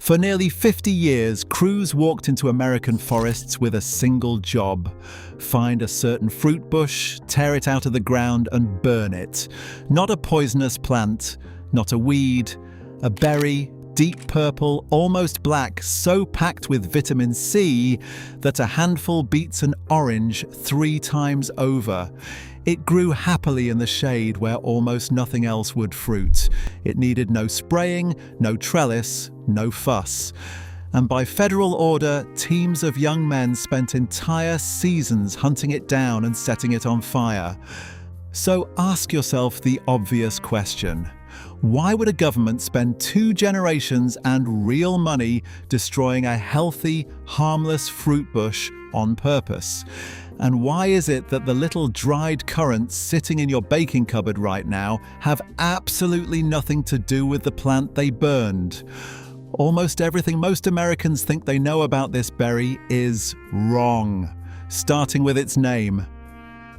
For nearly 50 years, crews walked into American forests with a single job: find a certain fruit bush, tear it out of the ground and burn it. Not a poisonous plant, not a weed, a berry, deep purple, almost black, so packed with vitamin C that a handful beats an orange 3 times over. It grew happily in the shade where almost nothing else would fruit. It needed no spraying, no trellis, no fuss. And by federal order, teams of young men spent entire seasons hunting it down and setting it on fire. So ask yourself the obvious question: why would a government spend 2 generations and real money destroying a healthy, harmless fruit bush on purpose? And why is it that the little dried currants sitting in your baking cupboard right now have absolutely nothing to do with the plant they burned? Almost everything most Americans think they know about this berry is wrong, starting with its name.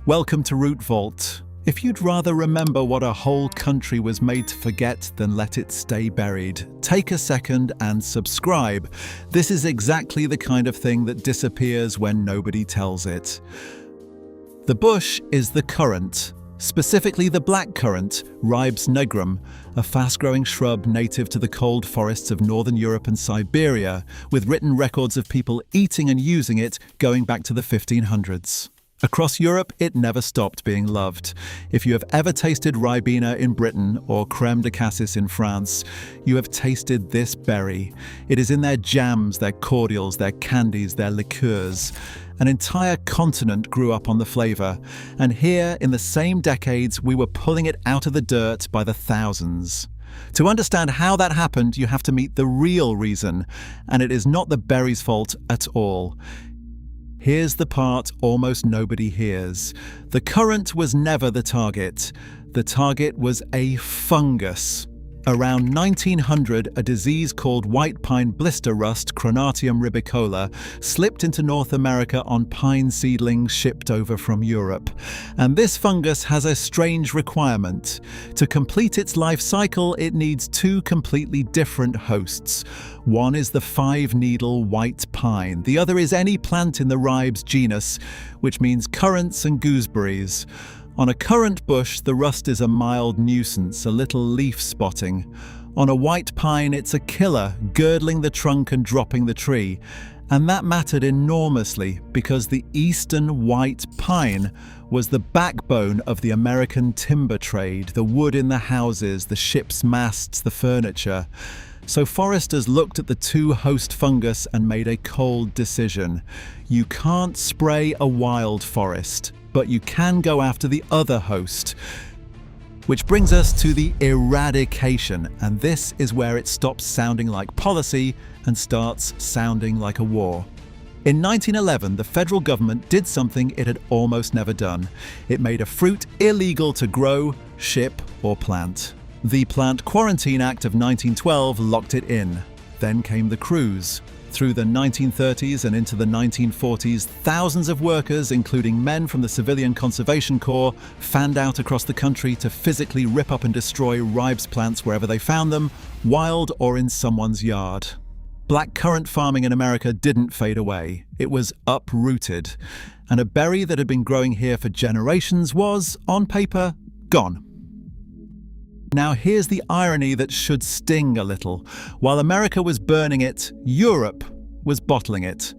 Welcome to Root Vault. If you'd rather remember what a whole country was made to forget than let it stay buried, take a second and subscribe. This is exactly the kind of thing that disappears when nobody tells it. The bush is the currant, specifically the black currant, Ribes nigrum, a fast-growing shrub native to the cold forests of northern Europe and Siberia, with written records of people eating and using it going back to the 1500s. Across Europe, it never stopped being loved. If you have ever tasted Ribena in Britain or crème de cassis in France, you have tasted this berry. It is in their jams, their cordials, their candies, their liqueurs. An entire continent grew up on the flavour, and here, in the same decades, we were pulling it out of the dirt by the thousands. To understand how that happened, you have to meet the real reason, and it is not the berry's fault at all. Here's the part almost nobody hears. The currant was never the target. The target was a fungus. Around 1900, a disease called white pine blister rust, Cronartium ribicola, slipped into North America on pine seedlings shipped over from Europe. And this fungus has a strange requirement. To complete its life cycle, it needs 2 completely different hosts. One is the 5-needle white pine. The other is any plant in the Ribes genus, which means currants and gooseberries. On a currant bush, the rust is a mild nuisance, a little leaf spotting. On a white pine, it's a killer, girdling the trunk and dropping the tree. And that mattered enormously because the eastern white pine was the backbone of the American timber trade, the wood in the houses, the ship's masts, the furniture. So foresters looked at the 2-host fungus and made a cold decision. You can't spray a wild forest, but you can go after the other host. Which brings us to the eradication, and this is where it stops sounding like policy and starts sounding like a war. In 1911, the federal government did something it had almost never done. It made a fruit illegal to grow, ship, or plant. The Plant Quarantine Act of 1912 locked it in. Then came the crews. Through the 1930s and into the 1940s, thousands of workers, including men from the Civilian Conservation Corps, fanned out across the country to physically rip up and destroy Ribes plants wherever they found them, wild or in someone's yard. Black currant farming in America didn't fade away. It was uprooted. And a berry that had been growing here for generations was, on paper, gone. Now here's the irony that should sting a little. While America was burning it, Europe was bottling it.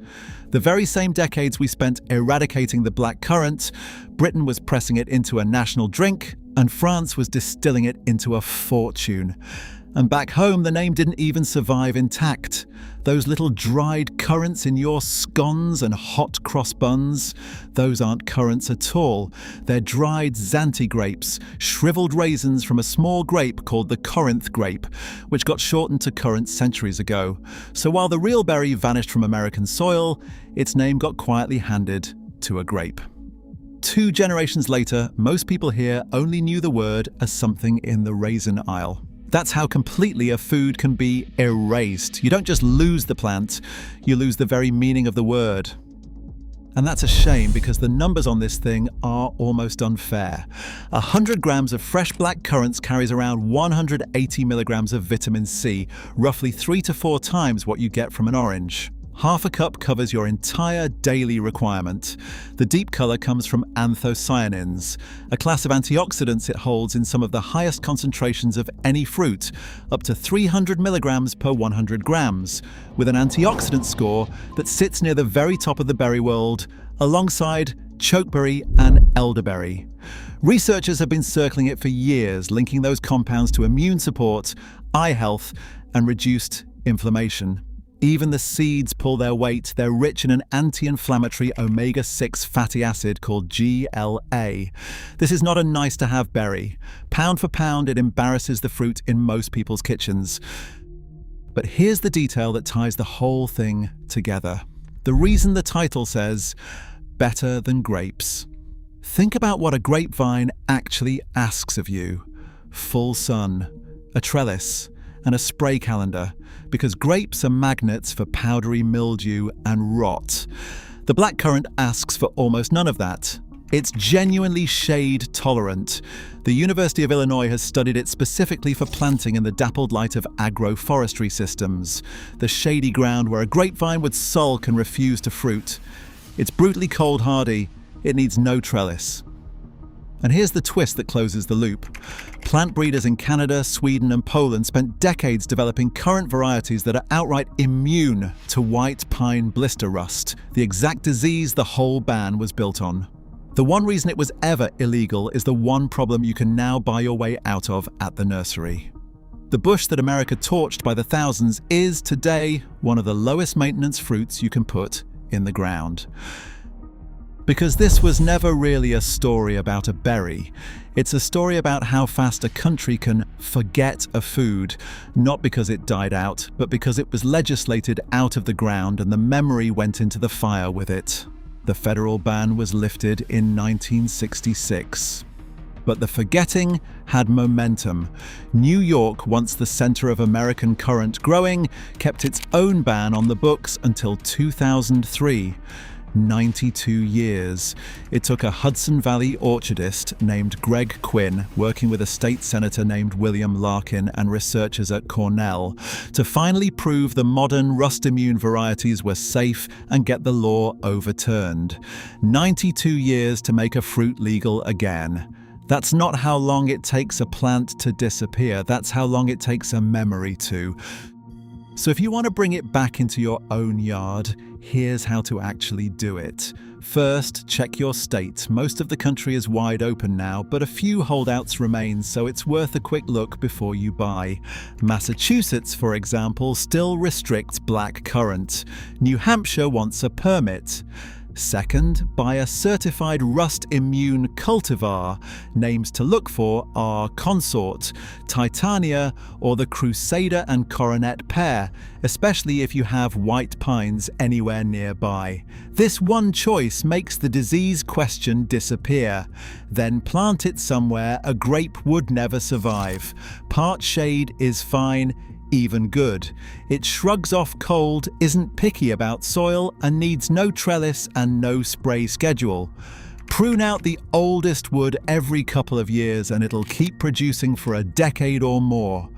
The very same decades we spent eradicating the black currant, Britain was pressing it into a national drink, and France was distilling it into a fortune. And back home, the name didn't even survive intact. Those little dried currants in your scones and hot cross buns, those aren't currants at all. They're dried Zante grapes, shriveled raisins from a small grape called the Corinth grape, which got shortened to currant centuries ago. So while the real berry vanished from American soil, its name got quietly handed to a grape. 2 generations later, most people here only knew the word as something in the raisin aisle. That's how completely a food can be erased. You don't just lose the plant, you lose the very meaning of the word. And that's a shame because the numbers on this thing are almost unfair. 100 grams of fresh black currants carries around 180 milligrams of vitamin C, roughly 3 to 4 times what you get from an orange. Half a cup covers your entire daily requirement. The deep color comes from anthocyanins, a class of antioxidants it holds in some of the highest concentrations of any fruit, up to 300 milligrams per 100 grams, with an antioxidant score that sits near the very top of the berry world, alongside chokeberry and elderberry. Researchers have been circling it for years, linking those compounds to immune support, eye health, and reduced inflammation. Even the seeds pull their weight. They're rich in an anti-inflammatory omega-6 fatty acid called GLA. This is not a nice-to-have berry. Pound for pound, it embarrasses the fruit in most people's kitchens. But here's the detail that ties the whole thing together. The reason the title says, better than grapes. Think about what a grapevine actually asks of you. Full sun, a trellis, and a spray calendar, because grapes are magnets for powdery mildew and rot. The blackcurrant asks for almost none of that. It's genuinely shade tolerant. The University of Illinois has studied it specifically for planting in the dappled light of agroforestry systems, the shady ground where a grapevine would sulk and refuse to fruit. It's brutally cold hardy. It needs no trellis. And here's the twist that closes the loop. Plant breeders in Canada, Sweden, and Poland spent decades developing currant varieties that are outright immune to white pine blister rust, the exact disease the whole ban was built on. The one reason it was ever illegal is the one problem you can now buy your way out of at the nursery. The bush that America torched by the thousands is, today, one of the lowest maintenance fruits you can put in the ground. Because this was never really a story about a berry. It's a story about how fast a country can forget a food, not because it died out, but because it was legislated out of the ground and the memory went into the fire with it. The federal ban was lifted in 1966. But the forgetting had momentum. New York, once the center of American currant growing, kept its own ban on the books until 2003. 92 years. It took a Hudson Valley orchardist named Greg Quinn, working with a state senator named William Larkin and researchers at Cornell, to finally prove the modern rust-immune varieties were safe and get the law overturned. 92 years to make a fruit legal again. That's not how long it takes a plant to disappear. That's how long it takes a memory to. So if you want to bring it back into your own yard, here's how to actually do it. First, check your state. Most of the country is wide open now, but a few holdouts remain, so it's worth a quick look before you buy. Massachusetts, for example, still restricts black currant. New Hampshire wants a permit. Second, buy a certified rust-immune cultivar. Names to look for are Consort, Titania, or the Crusader and Coronet pear, especially if you have white pines anywhere nearby. This one choice makes the disease question disappear. Then plant it somewhere a grape would never survive. Part shade is fine, even good. It shrugs off cold, isn't picky about soil, and needs no trellis and no spray schedule. Prune out the oldest wood every couple of years and it'll keep producing for a decade or more.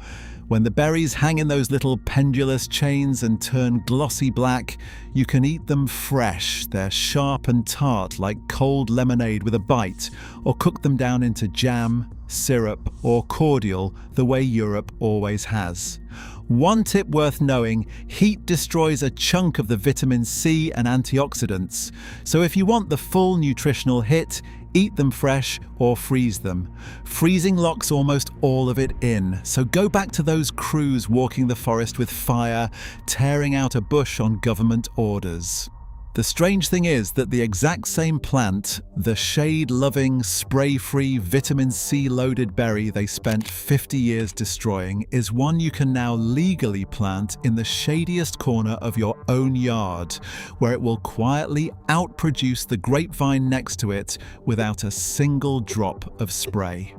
When the berries hang in those little pendulous chains and turn glossy black, you can eat them fresh. They're sharp and tart like cold lemonade with a bite, or cook them down into jam, syrup, or cordial the way Europe always has. One tip worth knowing, heat destroys a chunk of the vitamin C and antioxidants. So if you want the full nutritional hit, eat them fresh or freeze them. Freezing locks almost all of it in, so go back to those crews walking the forest with fire, tearing out a bush on government orders. The strange thing is that the exact same plant, the shade-loving, spray-free, vitamin C-loaded berry they spent 50 years destroying, is one you can now legally plant in the shadiest corner of your own yard, where it will quietly outproduce the grapevine next to it without a single drop of spray.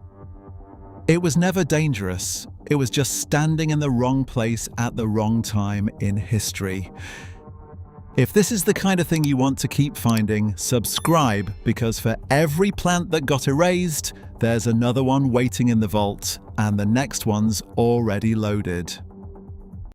It was never dangerous. It was just standing in the wrong place at the wrong time in history. If this is the kind of thing you want to keep finding, subscribe, because for every plant that got erased, there's another one waiting in the vault, and the next one's already loaded.